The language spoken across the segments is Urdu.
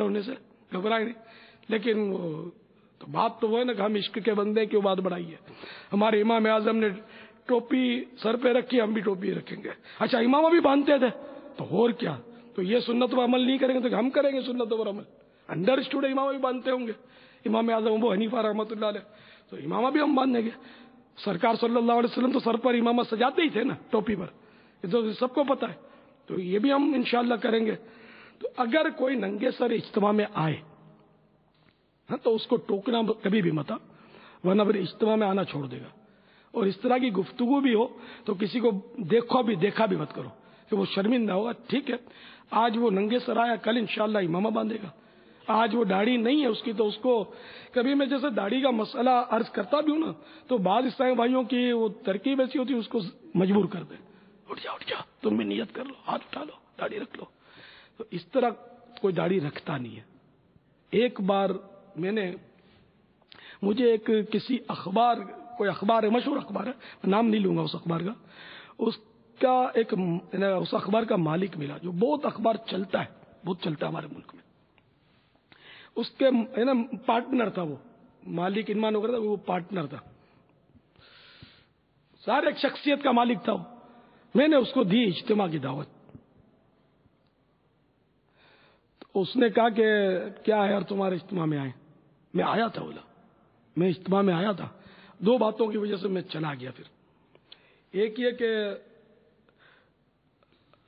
ہونے سے گھبرائے نہیں. لیکن تو بات تو وہ ہے نا کہ ہم عشق کے بندے کیوں بات بڑھائی ہے. ہمارے امام اعظم نے ٹوپی سر پہ رکھی, ہم بھی ٹوپی رکھیں گے. اچھا امامہ بھی باندھتے تھے تو اور کیا, تو یہ سنت پر عمل نہیں کریں گے تو ہم کریں گے سنت پر عمل. انڈرسٹوڈ امامہ بھی باندھتے ہوں گے, امام اعظم ابو حنیفہ رحمۃ اللہ علیہ, تو امامہ بھی ہم باندھیں گے. سرکار صلی اللہ علیہ وسلم تو سر پر امامہ سجاتے ہی تھے نا ٹوپی پر, یہ تو سب کو پتہ ہے. تو یہ بھی ہم انشاءاللہ کریں گے. تو اگر کوئی ننگے سر اجتماع میں آئے تو اس کو ٹوکنا کبھی بھی مت, ورنہ پھر اجتماع میں آنا چھوڑ دے گا. اور اس طرح کی گفتگو بھی ہو تو کسی کو دیکھا بھی مت کرو کہ وہ شرمندہ ہوگا. ٹھیک ہے, آج وہ ننگے سر آیا, کل انشاءاللہ امامہ باندھے گا. آج وہ داڑھی نہیں ہے اس کی, تو اس کو کبھی میں جیسے داڑھی کا مسئلہ عرض کرتا بھی ہوں نا, تو بعض اسلامی بھائیوں کی وہ ترکیب ایسی ہوتی ہے اس کو مجبور کر دے, اٹھ جا تم بھی نیت کر لو, ہاتھ اٹھا لو, داڑھی رکھ لو. تو اس طرح کوئی داڑھی رکھتا نہیں ہے. ایک بار مجھے ایک کسی اخبار, کوئی اخبار ہے, مشہور اخبار ہے, نام نہیں لوں گا اس اخبار کا, اس اخبار کا مالک ملا جو بہت اخبار چلتا ہے ہمارے ملک میں. اس کے پارٹنر تھا, وہ مالک انمان وغیرہ تھا, وہ پارٹنر تھا, سارے ایک شخصیت کا مالک تھا. میں نے اس کو دی اجتماع کی دعوت. تو اس نے کہا کہ کیا ہے یار تمہارے اجتماع میں آئے. میں آیا تھا, بولا میں اجتماع میں آیا تھا. دو باتوں کی وجہ سے میں چلا گیا. پھر ایک یہ کہ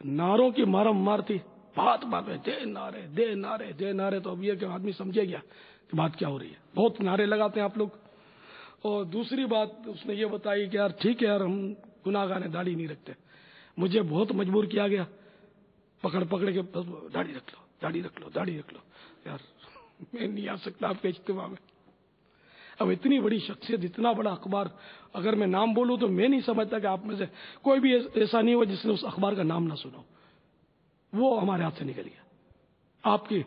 نعروں کی مار تھی, بات میں دے نعرے, تو اب یہ کہ آدمی سمجھے گیا کہ بات کیا ہو رہی ہے. بہت نعرے لگاتے ہیں آپ لوگ. اور دوسری بات اس نے یہ بتائی کہ یار ٹھیک ہے یار, ہم گناہ گار ہیں, داڑھی نہیں رکھتے. مجھے بہت مجبور کیا گیا, پکڑ کے داڑھی رکھ لو. یار میں نہیں آ سکتا آپ کے اجتماع میں. اب اتنی بڑی شخصیت, اتنا بڑا اخبار, اگر میں نام بولوں تو میں نہیں سمجھتا کہ آپ میں سے کوئی بھی ایسا نہیں ہوا جس نے اس اخبار کا نام نہ سنا. وہ ہمارے ہاتھ سے نکل گیا آپ کی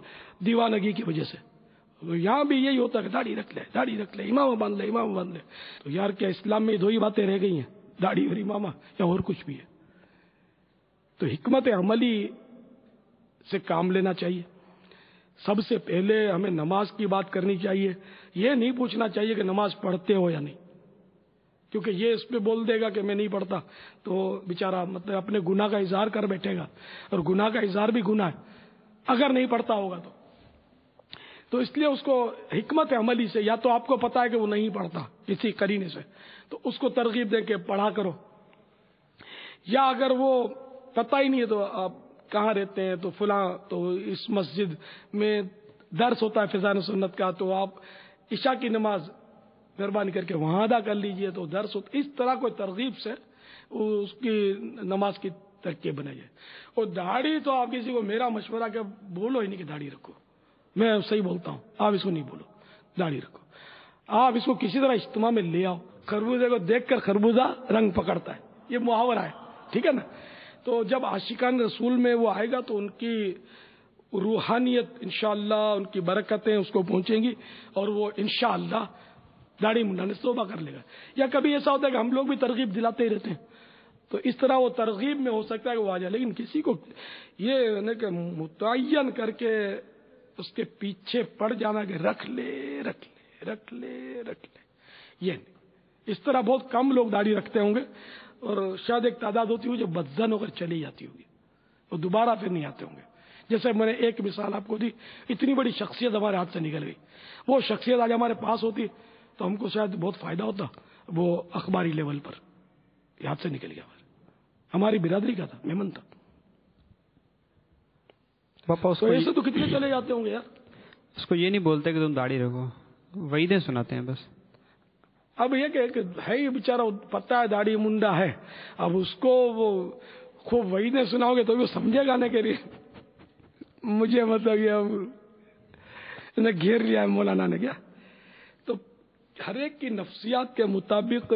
دیوانگی کی وجہ سے. یہاں بھی یہی ہوتا ہے کہ داڑھی رکھ لے, امامہ باندھ لے. تو یار کیا اسلام میں دو ہی باتیں رہ گئی ہیں, داڑھی اور امامہ, یا اور کچھ بھی ہے؟ تو حکمت عملی سے کام لینا چاہیے. سب سے پہلے ہمیں نماز کی بات کرنی چاہیے. یہ نہیں پوچھنا چاہیے کہ نماز پڑھتے ہو یا نہیں, کیونکہ یہ اس پہ بول دے گا کہ میں نہیں پڑھتا تو بیچارہ مطلب اپنے گناہ کا اظہار کر بیٹھے گا, اور گناہ کا اظہار بھی گناہ ہے اگر نہیں پڑھتا ہوگا تو اس لیے اس کو حکمت عملی سے, یا تو آپ کو پتا ہے کہ وہ نہیں پڑھتا کسی قرینے سے, تو اس کو ترغیب دے کے پڑھا کرو. یا اگر وہ پتہ ہی نہیں ہے تو آپ کہاں رہتے ہیں, تو فلاں تو اس مسجد میں درس ہوتا ہے فضائل سنت کا, تو آپ عشاء کی نماز مہربانی کر کے وہاں ادا کر لیجئے, تو درس ہوتا. اس طرح کوئی ترغیب سے اس کی نماز کی ترکیب بنائی جائے. اور داڑھی تو آپ کسی کو میرا مشورہ کہ بولو ہی نہیں کہ داڑھی رکھو. میں صحیح بولتا ہوں, آپ اس کو نہیں بولو داڑھی رکھو. آپ اس کو کسی طرح اجتماع میں لے آؤ. خربوزے کو دیکھ کر خربوزہ رنگ پکڑتا ہے, یہ محاورہ ہے, ٹھیک ہے نا. تو جب عاشقان رسول میں وہ آئے گا تو ان کی روحانیت انشاءاللہ, ان کی برکتیں اس کو پہنچیں گی, اور وہ انشاءاللہ داڑھی منڈانے سے توبہ کر لے گا. یا کبھی ایسا ہوتا ہے کہ ہم لوگ بھی ترغیب دلاتے ہی رہتے ہیں, تو اس طرح وہ ترغیب میں ہو سکتا ہے کہ وہ آ جائے. لیکن کسی کو یہ نہیں کہ متعین کر کے اس کے پیچھے پڑ جانا کہ رکھ لے, یہ نہیں. اس طرح بہت کم لوگ داڑھی رکھتے ہوں گے, اور شاید ایک تعداد ہوتی ہوگی جو بدزن ہو کر چلی جاتی ہوگی, وہ دوبارہ پھر نہیں آتے ہوں گے. جیسے میں نے ایک مثال آپ کو دی, اتنی بڑی شخصیت ہمارے ہاتھ سے نکل گئی. وہ شخصیت آج ہمارے پاس ہوتی تو ہم کو شاید بہت فائدہ ہوتا. وہ اخباری لیول پر ہاتھ سے نکل گیا, ہماری برادری کا تھا, مہمان تھا. تو ایسے تو کتنے چلے جاتے ہوں گے یار. اس کو یہ نہیں بولتے کہ تم داڑھی رکھو, وعیدیں سناتے ہیں بس. اب یہ کہ ہے یہ بیچارہ پتہ ہے داڑھی منڈا ہے, اب اس کو وہ خوب وعیدیں سناؤ گے تو وہ سمجھے گا نا کہ مجھے مطلب یہ گھیر لیا ہے مولانا نے کیا. تو ہر ایک کی نفسیات کے مطابق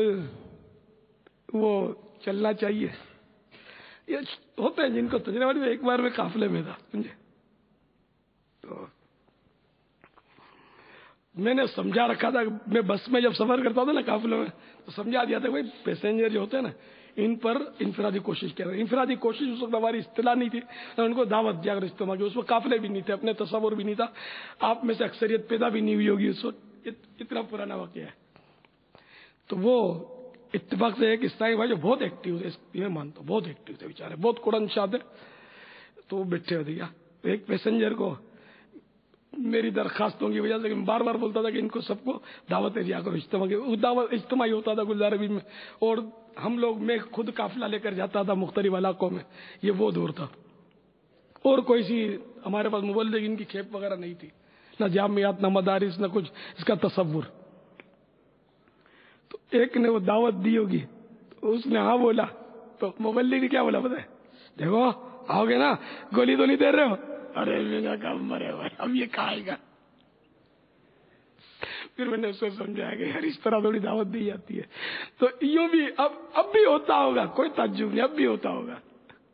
وہ چلنا چاہیے. یہ ہوتے ہیں جن کو تجربہ نہیں. ایک بار میں قافلے میں تھا, سمجھے, تو میں نے سمجھا رکھا تھا. میں بس میں جب سفر کرتا تھا نا قافلے میں, تو سمجھا دیا تھا بھائی پیسنجر جو ہوتے ہیں نا ان پر انفرادی کوشش کر رہے ہیں. انفرادی کوشش اس وقت ہماری اصطلاح نہیں تھی, ان کو دعوت دیا کر اجتماع کی. اس وقت قافلے بھی نہیں تھے, اپنے تصور بھی نہیں تھا, آپ میں سے اکثریت پیدا بھی نہیں ہوئی ہوگی اس وقت. اتنا پرانا واقعہ ہے. تو وہ اتفاق سے ایک عیسائی بھائی جو بہت ایکٹیو تھے, میں مانتا ہوں بہت ایکٹیو تھے بیچارے, بہت قرآن شاہ تھے, تو وہ بیٹھے ہوتے کیا ایک پیسنجر کو میری درخواستوں کی وجہ سے میں بار بار بولتا تھا کہ ان کو سب کو دعوتیں دیا کرو اجتماع کی. دعوت اجتماعی ہوتا تھا گلزار بھی میں, اور ہم لوگ میں خود قافلہ لے کر جاتا تھا مختلف علاقوں میں. یہ وہ دور تھا, اور کوئی سی ہمارے پاس مبلغین کی کھیپ وغیرہ نہیں تھی, نہ جامعات, نہ مدارس, نہ کچھ اس کا تصور. تو ایک نے وہ دعوت دی ہوگی, تو اس نے ہاں بولا, تو مبلغ نے کیا بولا پتہ ہے, دیکھو آؤ گے نا, گولی تو نہیں دے رہے ہو. ارے میں کہا مرے بھائی اب یہ کہا گا. پھر میں نے اس کو سمجھایا کہ یار اس طرح تھوڑی دعوت دی جاتی ہے. تو یوں بھی اب بھی ہوتا ہوگا, کوئی تعجب نہیں, اب بھی ہوتا ہوگا.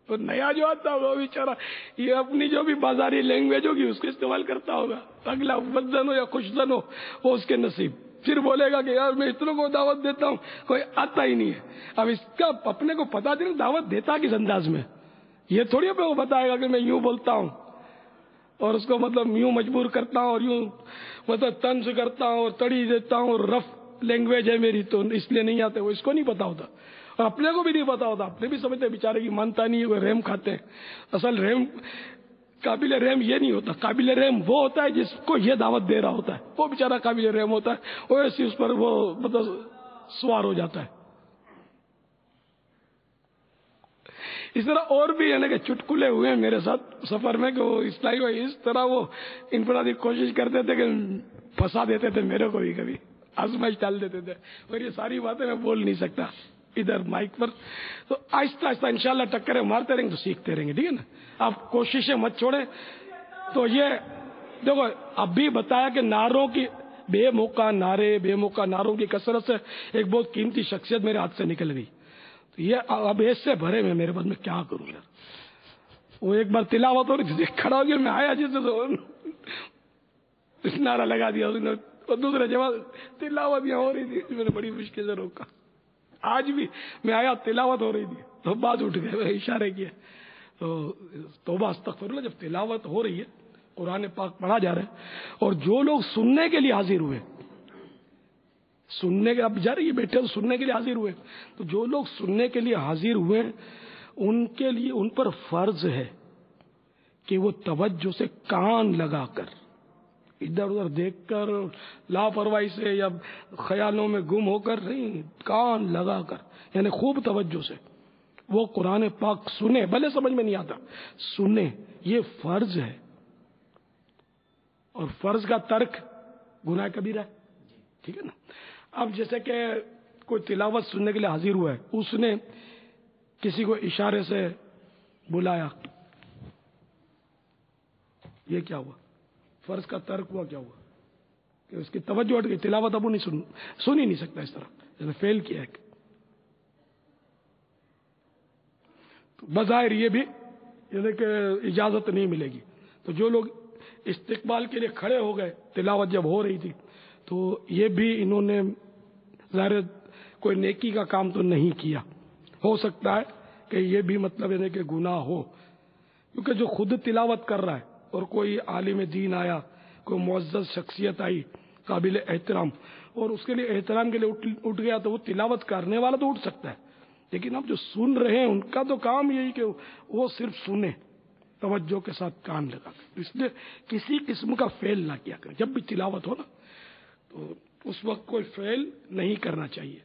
تو نیا جو آتا ہوگا وہ بیچارہ یہ اپنی جو بھی بازاری لینگویج ہوگی اس کو استعمال کرتا ہوگا. اگلا بدزن ہو یا خوشزن ہو وہ اس کے نصیب. پھر بولے گا کہ یار میں اتنوں کو دعوت دیتا ہوں, کوئی آتا ہی نہیں ہے. اب اس کا اپنے کو پتا نہیں دعوت دیتا کس انداز میں, یہ تھوڑی اپنے کو بتائے گا کہ میں یوں بولتا ہوں اور اس کو مطلب یوں مجبور کرتا ہوں اور یوں مطلب طنز کرتا ہوں اور تڑی دیتا ہوں, اور رف لینگویج ہے میری تو اس لیے نہیں آتے. وہ اس کو نہیں پتا ہوتا, اور اپنے کو بھی نہیں پتا ہوتا. اپنے بھی سمجھتے بیچارے کی مانتا نہیں ہے, وہ رحم کھاتے ہیں. اصل رحم قابل رحم یہ نہیں ہوتا, قابل رحم وہ ہوتا ہے جس کو یہ دعوت دے رہا ہوتا ہے, وہ بیچارہ قابل رحم ہوتا ہے. وہ ایسی اس پر وہ مطلب سوار ہو جاتا ہے. اس طرح اور بھی یعنی کہ چٹکلے ہوئے ہیں میرے ساتھ سفر میں کہ وہ اسلائی بھائی اس طرح وہ انفرادی کوشش کرتے تھے کہ پھنسا دیتے تھے میرے کو بھی, کبھی آزمائش ڈال دیتے تھے. اور یہ ساری باتیں میں بول نہیں سکتا ادھر مائک پر. تو آہستہ آہستہ انشاءاللہ ٹکریں مارتے رہیں گے تو سیکھتے رہیں گے, ٹھیک ہے نا. آپ کوششیں مت چھوڑیں. تو یہ دیکھو اب بھی بتایا کہ نعروں کی بے موقع نعروں کی کثرت سے ایک بہت قیمتی شخصیت میرے ہاتھ سے نکل گئی. یہ اب ایسے بھرے میں میرے پاس میں کیا کروں یار. وہ ایک بار تلاوت ہو رہی تھی, کھڑا ہو گیا, میں آیا جیسے تو نعرہ لگا دیا اس نے, اور دوسرے جواب تلاوت یہاں ہو رہی تھی, میں نے بڑی مشکل سے روکا. آج بھی میں آیا تلاوت ہو رہی تھی تو بات اٹھ گئے, اشارے کیے. تو توبہ استغفر اللہ, جب تلاوت ہو رہی ہے قرآن پاک پڑھا جا رہا ہے اور جو لوگ سننے کے لیے حاضر ہوئے, سننے کے اب جا رہی ہے بیٹھے تو سننے کے لیے حاضر ہوئے, تو جو لوگ سننے کے لیے حاضر ہوئے ان کے لیے ان پر فرض ہے کہ وہ توجہ سے کان لگا کر, ادھر ادھر دیکھ کر لاپرواہی سے یا خیالوں میں گم ہو کر نہیں, کان لگا کر یعنی خوب توجہ سے وہ قرآن پاک سنے. بھلے سمجھ میں نہیں آتا, سنے, یہ فرض ہے. اور فرض کا ترک گناہ کبیرہ ہے, ٹھیک ہے نا. اب جیسے کہ کوئی تلاوت سننے کے لیے حاضر ہوا ہے, اس نے کسی کو اشارے سے بلایا, یہ کیا ہوا؟ فرض کا ترک ہوا. کیا ہوا کہ اس کی توجہ ہٹ گئی, تلاوت اب نہیں سن ہی نہیں سکتا اس طرح, جیسے فیل کیا ہے. بظاہر یہ بھی یعنی کہ اجازت نہیں ملے گی. تو جو لوگ استقبال کے لیے کھڑے ہو گئے تلاوت جب ہو رہی تھی, تو یہ بھی انہوں نے ظاہر کوئی نیکی کا کام تو نہیں کیا. ہو سکتا ہے کہ یہ بھی مطلب یعنی کہ گناہ ہو, کیونکہ جو خود تلاوت کر رہا ہے اور کوئی عالم دین آیا, کوئی معزز شخصیت آئی قابل احترام, اور اس کے لیے احترام کے لیے اٹھ گیا, تو وہ تلاوت کرنے والا تو اٹھ سکتا ہے, لیکن اب جو سن رہے ہیں ان کا تو کام یہی کہ وہ صرف سنیں توجہ کے ساتھ کان لگا کر. اس لیے کسی قسم کا فعل نہ کیا کریں. جب بھی تلاوت ہو نا تو اس وقت کوئی فعل نہیں کرنا چاہیے,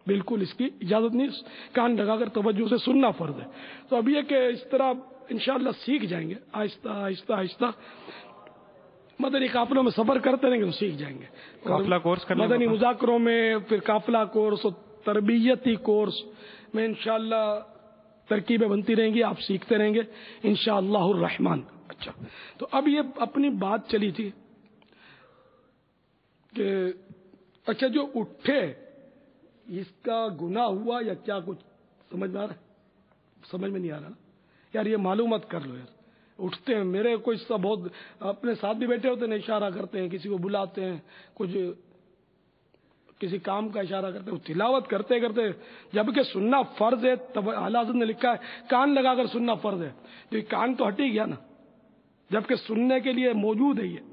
بالکل اس کی اجازت نہیں. کان لگا کر توجہ سے سننا فرض ہے. تو اب یہ کہ اس طرح انشاءاللہ سیکھ جائیں گے آہستہ آہستہ آہستہ. مدنی قافلوں میں سفر کرتے رہیں گے تو سیکھ جائیں گے. قافلہ کورس کرنا, مدنی مذاکروں میں پھر قافلہ کورس اور تربیتی کورس میں انشاءاللہ ترکیبیں بنتی رہیں گی, آپ سیکھتے رہیں گے انشاءاللہ الرحمن. اچھا, تو اب یہ اپنی بات چلی تھی کہ اچھا جو اٹھے اس کا گناہ ہوا یا کیا, کچھ سمجھ میں آ رہا ہے؟ سمجھ میں نہیں آ رہا یار, یہ معلومات کر لو یار. اٹھتے ہیں میرے کوئی سب بہت اپنے ساتھ بھی بیٹھے ہوتے ہیں, اشارہ کرتے ہیں, کسی کو بلاتے ہیں, کچھ کسی کام کا اشارہ کرتے ہیں، تلاوت کرتے کرتے جبکہ سننا فرض ہے، تب اعلیٰ حضرت نے لکھا ہے کان لگا کر سننا فرض ہے، تو یہ کان تو ہٹ ہی گیا نا، جبکہ سننے کے لیے موجود ہے یہ.